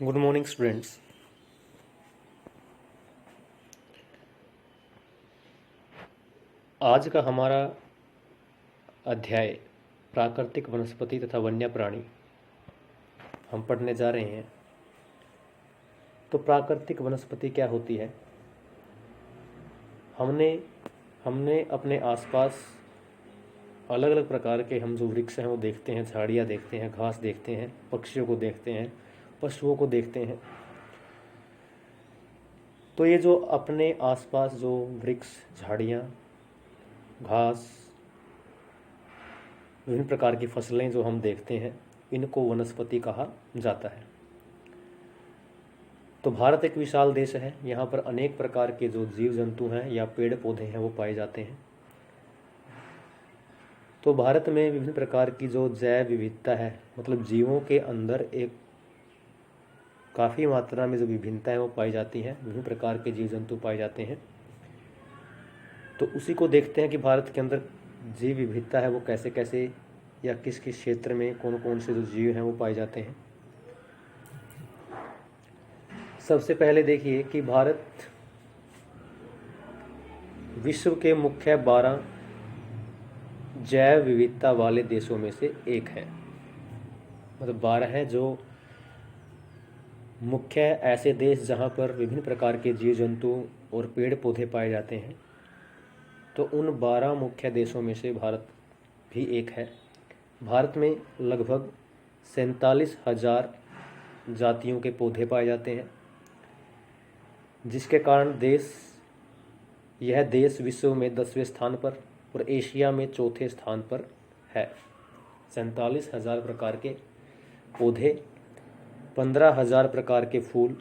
Good morning students. आज का हमारा अध्याय प्राकृतिक वनस्पति तथा वन्य प्राणी हम पढ़ने जा रहे हैं। तो प्राकृतिक वनस्पति क्या होती है? हमने हमने अपने आसपास अलग अलग प्रकार के हम जो वृक्ष हैं वो देखते हैं, झाड़ियाँ देखते हैं, घास देखते हैं, पक्षियों को देखते हैं, पशुओं को देखते हैं। तो ये जो अपने आसपास जो वृक्ष, झाड़ियाँ, घास, विभिन्न प्रकार की फसलें जो हम देखते हैं, इनको वनस्पति कहा जाता है। तो भारत एक विशाल देश है। यहाँ पर अनेक प्रकार के जो जीव जंतु हैं या पेड़ पौधे हैं वो पाए जाते हैं। तो भारत में विभिन्न प्रकार की जो जैव विविधता है, मतलब जीवों के अंदर एक काफ़ी मात्रा में जो विभिन्नता है वो पाई जाती हैं, विभिन्न प्रकार के जीव जंतु पाए जाते हैं। तो उसी को देखते हैं कि भारत के अंदर जीव विविधता है वो कैसे कैसे या किस किस क्षेत्र में कौन कौन से जो जीव हैं वो पाए जाते हैं। सबसे पहले देखिए कि भारत विश्व के मुख्य 12 जैव विविधता वाले देशों में से एक है। मतलब 12 है जो मुख्य ऐसे देश जहाँ पर विभिन्न प्रकार के जीव जंतु और पेड़ पौधे पाए जाते हैं। तो उन 12 मुख्य देशों में से भारत भी एक है। भारत में लगभग 47,000 जातियों के पौधे पाए जाते हैं, जिसके कारण यह देश विश्व में 10वें स्थान पर और एशिया में 4थे स्थान पर है। 47,000 प्रकार के पौधे, 15,000 प्रकार के फूल,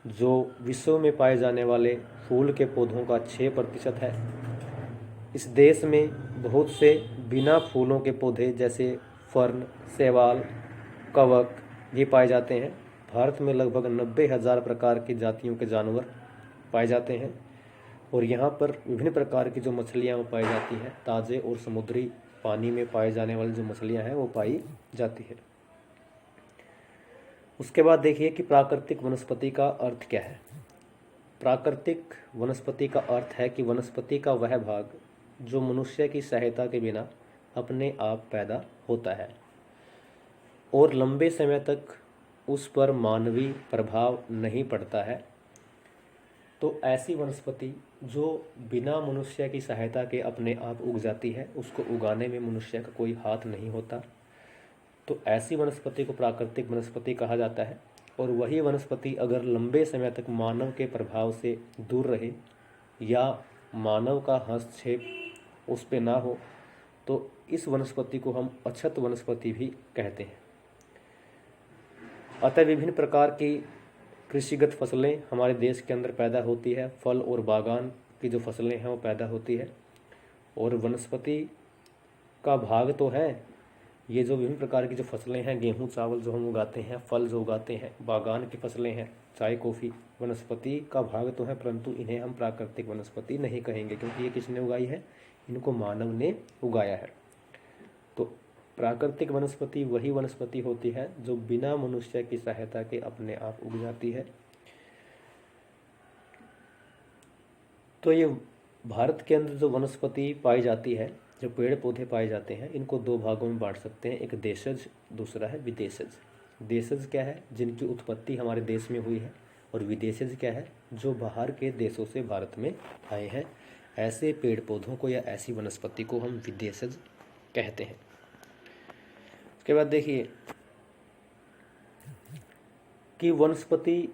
जो विश्व में पाए जाने वाले फूल के पौधों का 6% है। इस देश में बहुत से बिना फूलों के पौधे जैसे फर्न, शैवाल, कवक ये पाए जाते हैं। भारत में लगभग 90,000 प्रकार की जातियों के जानवर पाए जाते हैं और यहाँ पर विभिन्न प्रकार की जो मछलियाँ वो पाई जाती हैं। ताज़े और समुद्री पानी में पाए जाने वाली जो मछलियाँ हैं वो पाई जाती है। उसके बाद देखिए कि प्राकृतिक वनस्पति का अर्थ क्या है। प्राकृतिक वनस्पति का अर्थ है कि वनस्पति का वह भाग जो मनुष्य की सहायता के बिना अपने आप पैदा होता है और लंबे समय तक उस पर मानवीय प्रभाव नहीं पड़ता है। तो ऐसी वनस्पति जो बिना मनुष्य की सहायता के अपने आप उग जाती है, उसको उगाने में मनुष्य का कोई हाथ नहीं होता, तो ऐसी वनस्पति को प्राकृतिक वनस्पति कहा जाता है। और वही वनस्पति अगर लंबे समय तक मानव के प्रभाव से दूर रहे या मानव का हस्तक्षेप उस पे ना हो, तो इस वनस्पति को हम अक्षत वनस्पति भी कहते हैं। अतः विभिन्न प्रकार की कृषिगत फसलें हमारे देश के अंदर पैदा होती है। फल और बागान की जो फसलें हैं वो पैदा होती है। और वनस्पति का भाग तो है, ये जो विभिन्न प्रकार की जो फसलें हैं, गेहूं चावल जो हम उगाते हैं, फल जो उगाते हैं, बागान की फसलें हैं, चाय कॉफ़ी, वनस्पति का भाग तो है, परंतु इन्हें हम प्राकृतिक वनस्पति नहीं कहेंगे, क्योंकि ये किसने उगाई है? इनको मानव ने उगाया है। तो प्राकृतिक वनस्पति वही वनस्पति होती है जो बिना मनुष्य की सहायता के अपने आप उग जाती है। तो ये भारत के अंदर जो वनस्पति पाई जाती है, जो पेड़ पौधे पाए जाते हैं, इनको 2 भागों में बांट सकते हैं। एक देशज, दूसरा है विदेशज। देशज क्या है? जिनकी उत्पत्ति हमारे देश में हुई है। और विदेशज क्या है? जो बाहर के देशों से भारत में आए हैं। ऐसे पेड़ पौधों को या ऐसी वनस्पति को हम विदेशज कहते हैं। उसके बाद देखिए कि वनस्पति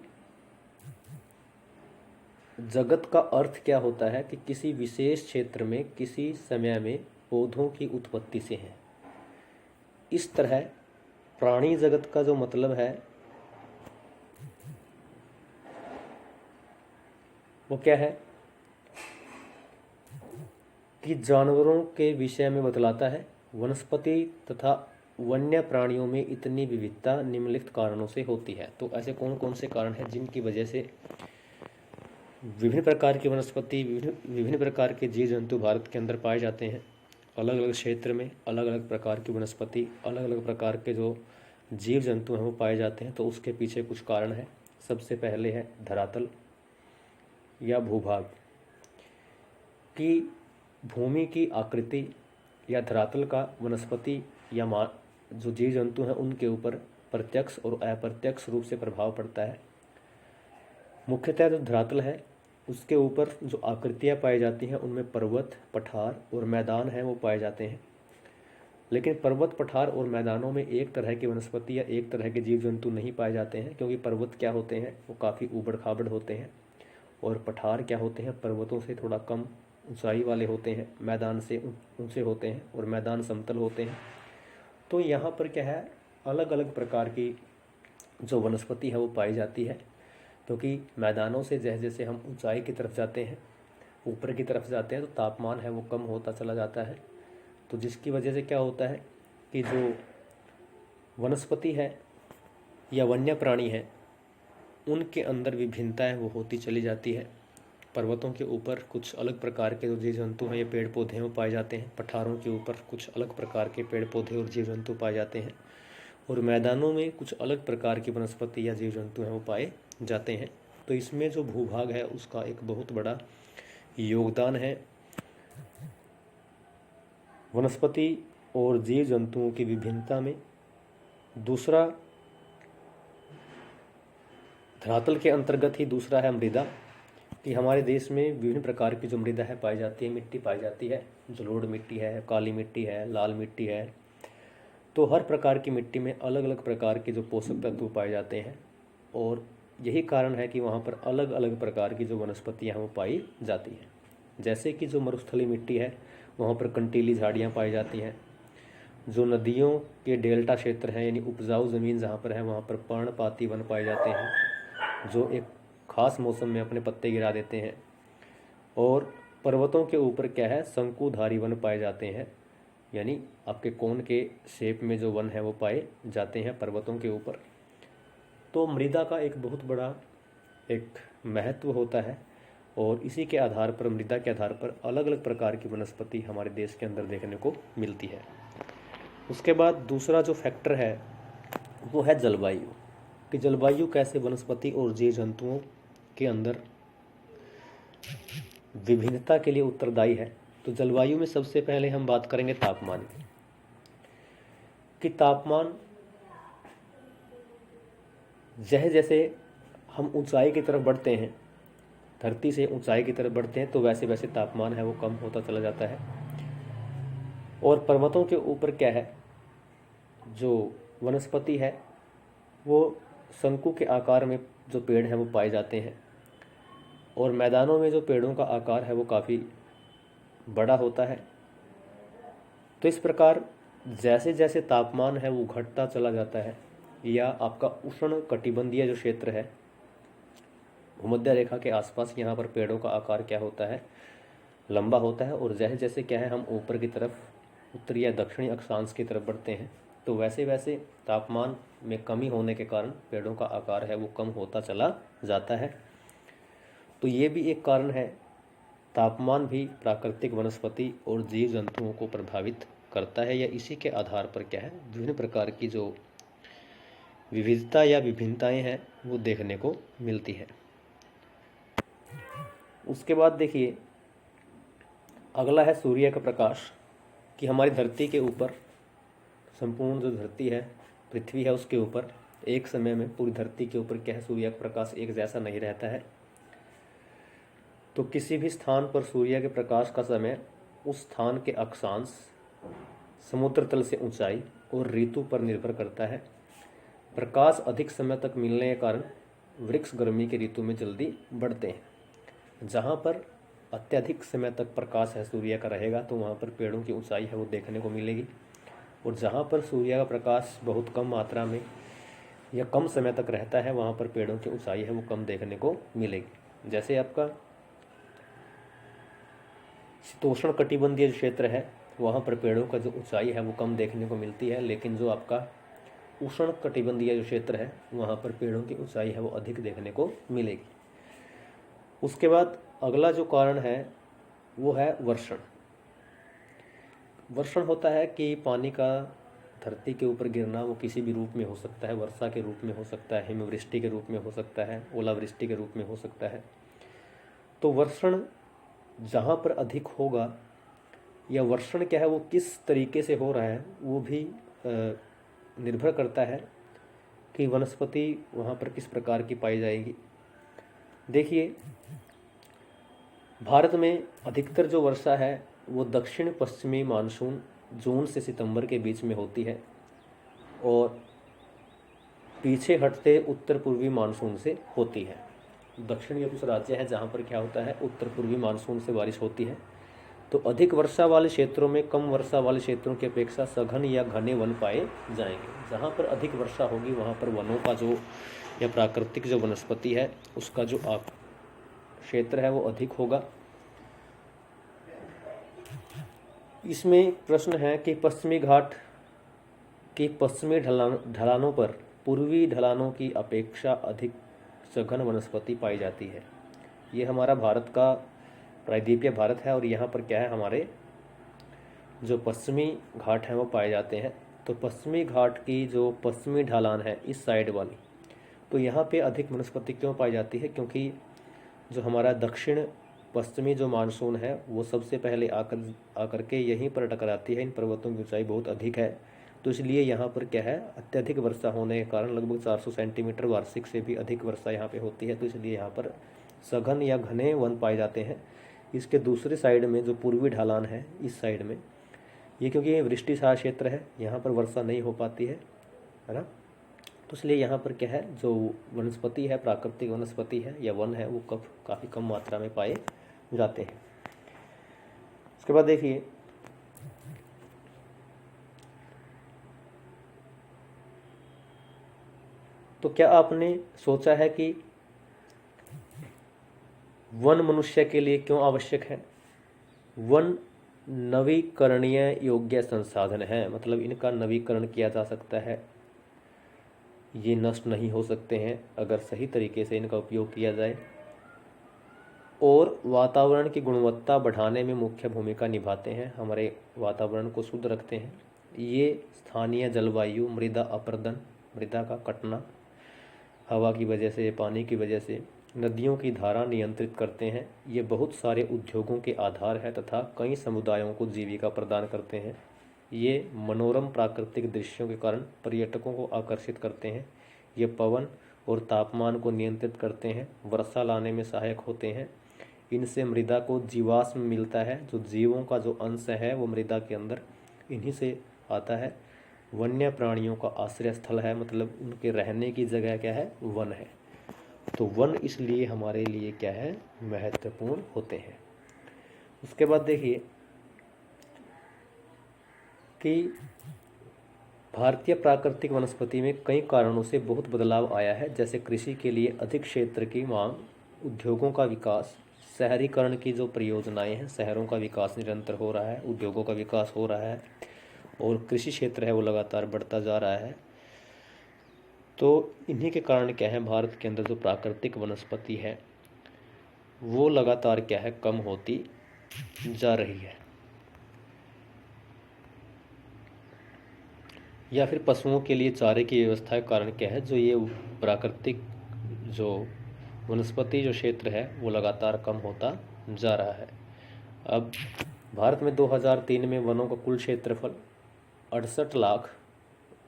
जगत का अर्थ क्या होता है कि किसी विशेष क्षेत्र में किसी समय में पौधों की उत्पत्ति से है। इस तरह प्राणी जगत का जो मतलब है वो क्या है कि जानवरों के विषय में बतलाता है। वनस्पति तथा वन्य प्राणियों में इतनी विविधता निम्नलिखित कारणों से होती है। तो ऐसे कौन कौन से कारण हैं जिनकी वजह से विभिन्न प्रकार की वनस्पति, विभिन्न प्रकार के जीव जंतु भारत के अंदर पाए जाते हैं। अलग अलग क्षेत्र में अलग अलग प्रकार की वनस्पति, अलग अलग प्रकार के जो जीव जंतु हैं वो पाए जाते हैं, तो उसके पीछे कुछ कारण है। सबसे पहले है धरातल या भूभाग की भूमि की आकृति या धरातल का वनस्पति या जो जीव जंतु हैं उनके ऊपर प्रत्यक्ष और अप्रत्यक्ष रूप से प्रभाव पड़ता है। मुख्यतः जो धरातल है उसके ऊपर जो आकृतियाँ पाई जाती हैं उनमें पर्वत, पठार और मैदान हैं वो पाए जाते हैं। लेकिन पर्वत, पठार और मैदानों में एक तरह की वनस्पति या एक तरह के जीव जंतु नहीं पाए जाते हैं, क्योंकि पर्वत क्या होते हैं वो काफ़ी ऊबड़ खाबड़ होते हैं, और पठार क्या होते हैं पर्वतों से थोड़ा कम ऊंचाई वाले होते हैं, मैदान से ऊंचे होते हैं, और मैदान समतल होते हैं। तो यहाँ पर क्या है, अलग अलग प्रकार की जो वनस्पति है वो पाई जाती है, क्योंकि मैदानों से जैसे जैसे हम ऊंचाई की तरफ जाते हैं, ऊपर की तरफ जाते हैं, तो तापमान है वो कम होता चला जाता है। तो जिसकी वजह से क्या होता है कि जो वनस्पति है या वन्य प्राणी है उनके अंदर विभिन्नताएं वो होती चली जाती है। पर्वतों के ऊपर कुछ अलग प्रकार के जो जीव जंतु हैं या पेड़ पौधे हैं वो पाए जाते हैं, पठारों के ऊपर कुछ अलग प्रकार के पेड़ पौधे और जीव जंतु पाए जाते हैं, और मैदानों में कुछ अलग प्रकार की वनस्पति या जीव जंतु हैं वो पाए जाते हैं। तो इसमें जो भूभाग है उसका एक बहुत बड़ा योगदान है वनस्पति और जीव जंतुओं की विभिन्नता में। दूसरा, धरातल के अंतर्गत ही दूसरा है मृदा, कि हमारे देश में विभिन्न प्रकार की जो मृदा है पाई जाती है, मिट्टी पाई जाती है। जलोढ़ मिट्टी है, काली मिट्टी है, लाल मिट्टी है। तो हर प्रकार की मिट्टी में अलग अलग प्रकार के जो पोषक तत्व पाए जाते हैं, और यही कारण है कि वहाँ पर अलग अलग प्रकार की जो वनस्पतियाँ हैं वो पाई जाती हैं। जैसे कि जो मरुस्थलीय मिट्टी है वहाँ पर कंटीली झाड़ियाँ पाई जाती हैं। जो नदियों के डेल्टा क्षेत्र हैं यानी उपजाऊ ज़मीन जहाँ पर है वहाँ पर पर्णपाती वन पाए जाते हैं, जो एक ख़ास मौसम में अपने पत्ते गिरा देते हैं। और पर्वतों के ऊपर क्या है, शंकुधारी वन पाए जाते हैं, यानी आपके कोन के शेप में जो वन है वो पाए जाते हैं पर्वतों के ऊपर। तो मृदा का एक बहुत बड़ा एक महत्व होता है, और इसी के आधार पर, मृदा के आधार पर अलग अलग प्रकार की वनस्पति हमारे देश के अंदर देखने को मिलती है। उसके बाद दूसरा जो फैक्टर है वो है जलवायु, कि जलवायु कैसे वनस्पति और जीव जंतुओं के अंदर विभिन्नता के लिए उत्तरदायी है। तो जलवायु में सबसे पहले हम बात करेंगे तापमान की, कि तापमान जैसे जैसे हम ऊंचाई की तरफ बढ़ते हैं, धरती से ऊंचाई की तरफ बढ़ते हैं, तो वैसे वैसे तापमान है वो कम होता चला जाता है। और पर्वतों के ऊपर क्या है, जो वनस्पति है वो शंकु के आकार में जो पेड़ हैं वो पाए जाते हैं, और मैदानों में जो पेड़ों का आकार है वो काफ़ी बड़ा होता है। तो इस प्रकार जैसे जैसे तापमान है वो घटता चला जाता है, या आपका उष्ण कटिबंधीय जो क्षेत्र है भूमध्य रेखा के आसपास, यहाँ पर पेड़ों का आकार क्या होता है, लंबा होता है। और जैसे जैसे क्या है हम ऊपर की तरफ, उत्तरी या दक्षिणी अक्षांश की तरफ बढ़ते हैं, तो वैसे वैसे तापमान में कमी होने के कारण पेड़ों का आकार है वो कम होता चला जाता है। तो ये भी एक कारण है, तापमान भी प्राकृतिक वनस्पति और जीव जंतुओं को प्रभावित करता है, या इसी के आधार पर क्या है विभिन्न प्रकार की जो विविधता या विभिन्नताएं हैं वो देखने को मिलती है। उसके बाद देखिए, अगला है सूर्य का प्रकाश, कि हमारी धरती के ऊपर, संपूर्ण जो धरती है, पृथ्वी है, उसके ऊपर एक समय में पूरी धरती के ऊपर क्या है, सूर्य का प्रकाश एक जैसा नहीं रहता है। तो किसी भी स्थान पर सूर्य के प्रकाश का समय उस स्थान के अक्षांश, समुद्र तल से ऊंचाई और ऋतु पर निर्भर करता है। प्रकाश अधिक समय तक मिलने के कारण वृक्ष गर्मी की ऋतु में जल्दी बढ़ते हैं। जहाँ पर अत्यधिक समय तक प्रकाश है सूर्य का रहेगा, तो वहाँ पर पेड़ों की ऊंचाई है वो देखने को मिलेगी, और जहाँ पर सूर्य का प्रकाश बहुत कम मात्रा में या कम समय तक रहता है वहाँ पर पेड़ों की ऊंचाई है वो कम देखने को मिलेगी। जैसे आपका शीतोष्ण कटिबंधीय क्षेत्र है वहाँ पर पेड़ों का जो ऊंचाई है वो कम देखने को मिलती है, लेकिन जो आपका उष्ण कटिबंधीय जो क्षेत्र है वहाँ पर पेड़ों की ऊंचाई है वो अधिक देखने को मिलेगी। उसके बाद अगला जो कारण है वो है वर्षण। वर्षण होता है कि पानी का धरती के ऊपर गिरना वो किसी भी रूप में हो सकता है, वर्षा के रूप में हो सकता है, हिमवृष्टि के रूप में हो सकता है, ओलावृष्टि के रूप में हो सकता है। तो वर्षण जहाँ पर अधिक होगा या वर्षण क्या है वो किस तरीके से हो रहा है वो भी निर्भर करता है कि वनस्पति वहाँ पर किस प्रकार की पाई जाएगी। देखिए, भारत में अधिकतर जो वर्षा है वो दक्षिण पश्चिमी मानसून जून से सितंबर के बीच में होती है और पीछे हटते उत्तर पूर्वी मानसून से होती है। दक्षिण या कुछ राज्य है जहाँ पर क्या होता है, उत्तर पूर्वी मानसून से बारिश होती है। तो अधिक वर्षा वाले क्षेत्रों में कम वर्षा वाले क्षेत्रों की अपेक्षा सघन या घने वन पाए जाएंगे। जहाँ पर अधिक वर्षा होगी वहाँ पर वनों का जो या प्राकृतिक जो वनस्पति है उसका जो क्षेत्र है वो अधिक होगा। इसमें प्रश्न है कि पश्चिमी घाट की पश्चिमी ढलानों पर पूर्वी ढलानों की अपेक्षा अधिक सघन वनस्पति पाई जाती है। ये हमारा भारत का प्रायद्वीपीय भारत है और यहाँ पर क्या है, हमारे जो पश्चिमी घाट हैं वो पाए जाते हैं। तो पश्चिमी घाट की जो पश्चिमी ढलान है इस साइड वाली, तो यहाँ पे अधिक वनस्पति क्यों पाई जाती है, क्योंकि जो हमारा दक्षिण पश्चिमी जो मानसून है वो सबसे पहले आकर के यहीं पर टकराती है। इन पर्वतों की ऊंचाई बहुत अधिक है, तो इसलिए यहाँ पर क्या है, अत्यधिक वर्षा होने के कारण लगभग 400 सेंटीमीटर वार्षिक से भी अधिक वर्षा यहाँ पे होती है। तो इसलिए यहाँ पर सघन या घने वन पाए जाते हैं। इसके दूसरे साइड में जो पूर्वी ढलान है इस साइड में, ये क्योंकि ये वृष्टिसार क्षेत्र है, यहाँ पर वर्षा नहीं हो पाती है ना, तो इसलिए यहाँ पर क्या है, जो वनस्पति है, प्राकृतिक वनस्पति है या वन है, वो काफ़ी कम मात्रा में पाए जाते हैं। उसके बाद देखिए, तो क्या आपने सोचा है कि वन मनुष्य के लिए क्यों आवश्यक है? वन नवीकरणीय योग्य संसाधन है, मतलब इनका नवीकरण किया जा सकता है, ये नष्ट नहीं हो सकते हैं अगर सही तरीके से इनका उपयोग किया जाए, और वातावरण की गुणवत्ता बढ़ाने में मुख्य भूमिका निभाते हैं, हमारे वातावरण को शुद्ध रखते हैं। ये स्थानीय जलवायु, मृदा अपरदन, मृदा का कटना, हवा की वजह से, पानी की वजह से, नदियों की धारा नियंत्रित करते हैं। ये बहुत सारे उद्योगों के आधार है तथा कई समुदायों को जीविका प्रदान करते हैं। ये मनोरम प्राकृतिक दृश्यों के कारण पर्यटकों को आकर्षित करते हैं। ये पवन और तापमान को नियंत्रित करते हैं, वर्षा लाने में सहायक होते हैं। इनसे मृदा को जीवाश्म मिलता है, जो जीवों का जो अंश है वो मृदा के अंदर इन्हीं से आता है। वन्य प्राणियों का आश्रय स्थल है, मतलब उनके रहने की जगह क्या है, वन है। तो वन इसलिए हमारे लिए क्या है, महत्वपूर्ण होते हैं। उसके बाद देखिए कि भारतीय प्राकृतिक वनस्पति में कई कारणों से बहुत बदलाव आया है, जैसे कृषि के लिए अधिक क्षेत्र की मांग, उद्योगों का विकास, शहरीकरण की जो परियोजनाएं हैं, शहरों का विकास निरंतर हो रहा है, उद्योगों का विकास हो रहा है और कृषि क्षेत्र है वो लगातार बढ़ता जा रहा है। तो इन्हीं के कारण क्या है, भारत के अंदर जो प्राकृतिक वनस्पति है वो लगातार क्या है, कम होती जा रही है। या फिर पशुओं के लिए चारे की व्यवस्था के कारण क्या है, जो ये प्राकृतिक जो वनस्पति जो क्षेत्र है वो लगातार कम होता जा रहा है। अब भारत में 2003 में वनों का कुल क्षेत्रफल 68 लाख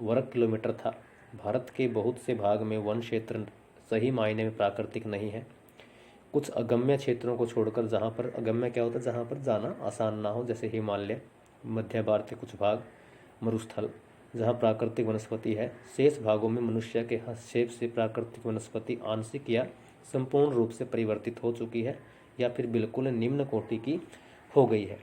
वर्ग किलोमीटर था। भारत के बहुत से भाग में वन क्षेत्र सही मायने में प्राकृतिक नहीं है। कुछ अगम्य क्षेत्रों को छोड़कर, जहाँ पर अगम्य क्या होता है, जहाँ पर जाना आसान ना हो, जैसे हिमालय, मध्य भारत के कुछ भाग, मरुस्थल, जहाँ प्राकृतिक वनस्पति है। शेष भागों में मनुष्य के हस्तक्षेप से प्राकृतिक वनस्पति आंशिक या संपूर्ण रूप से परिवर्तित हो चुकी है या फिर बिल्कुल निम्न कोटि की हो गई है।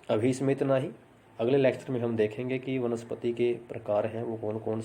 अभी इसमें इतना ही। अगले लेक्चर में हम देखेंगे कि वनस्पति के प्रकार हैं वो कौन कौन